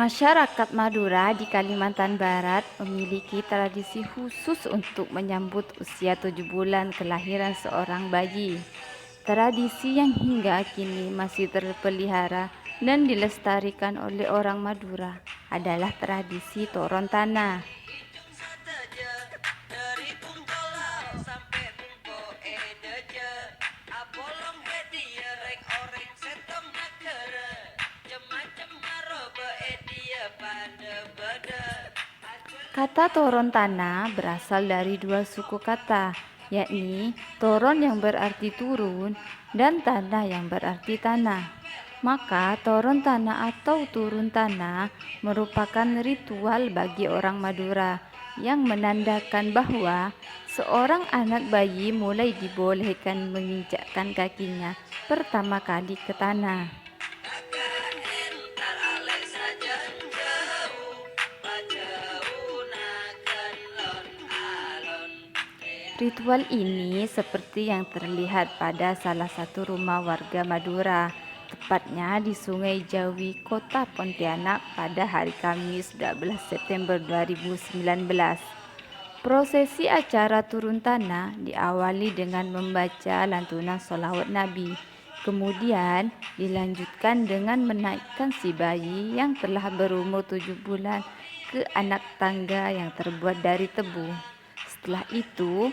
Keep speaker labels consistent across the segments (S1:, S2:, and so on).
S1: Masyarakat Madura di Kalimantan Barat memiliki tradisi khusus untuk menyambut usia 7 bulan kelahiran seorang bayi. Tradisi yang hingga kini masih terpelihara dan dilestarikan oleh orang Madura adalah tradisi toron tanah. Kata toron tanah berasal dari dua suku kata, yakni toron yang berarti turun dan tanah yang berarti tanah. Maka toron tanah atau turun tanah merupakan ritual bagi orang Madura yang menandakan bahwa seorang anak bayi mulai dibolehkan menginjakkan kakinya pertama kali ke tanah. Ritual ini seperti yang terlihat pada salah satu rumah warga Madura, tepatnya di Sungai Jawi, Kota Pontianak pada hari Kamis 12 September 2019. Prosesi acara turun tanah diawali dengan membaca lantunan sholawat Nabi. Kemudian dilanjutkan dengan menaikkan si bayi yang telah berumur 7 bulan ke anak tangga yang terbuat dari tebu. Setelah itu,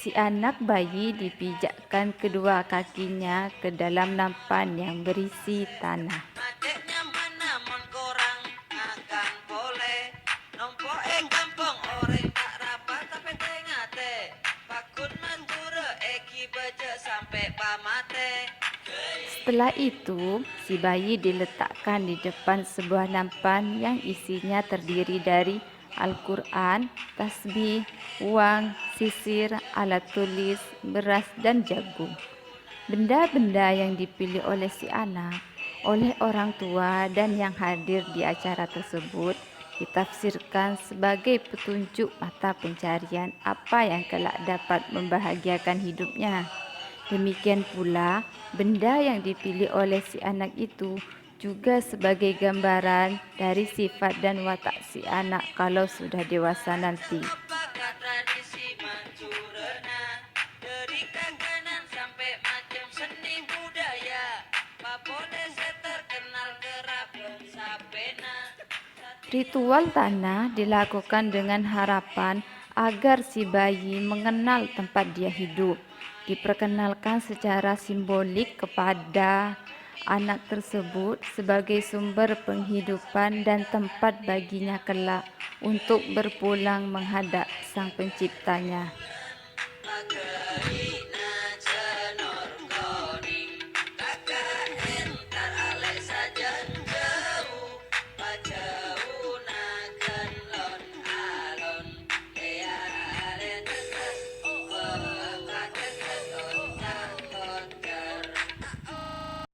S1: si anak bayi dipijakkan kedua kakinya ke dalam nampan yang berisi tanah. Setelah itu, si bayi diletakkan di depan sebuah nampan yang isinya terdiri dari Al-Quran, tasbih, uang, sisir, alat tulis, beras, dan jagung. Benda-benda yang dipilih oleh si anak, oleh orang tua dan yang hadir di acara tersebut ditafsirkan sebagai petunjuk mata pencarian apa yang kelak dapat membahagiakan hidupnya. Demikian pula, benda yang dipilih oleh si anak itu juga sebagai gambaran dari sifat dan watak si anak kalau sudah dewasa nanti. Ritual tanah dilakukan dengan harapan agar si bayi mengenal tempat dia hidup. Diperkenalkan secara simbolik kepada anak tersebut sebagai sumber penghidupan dan tempat baginya kelak untuk berpulang menghadap Sang Penciptanya.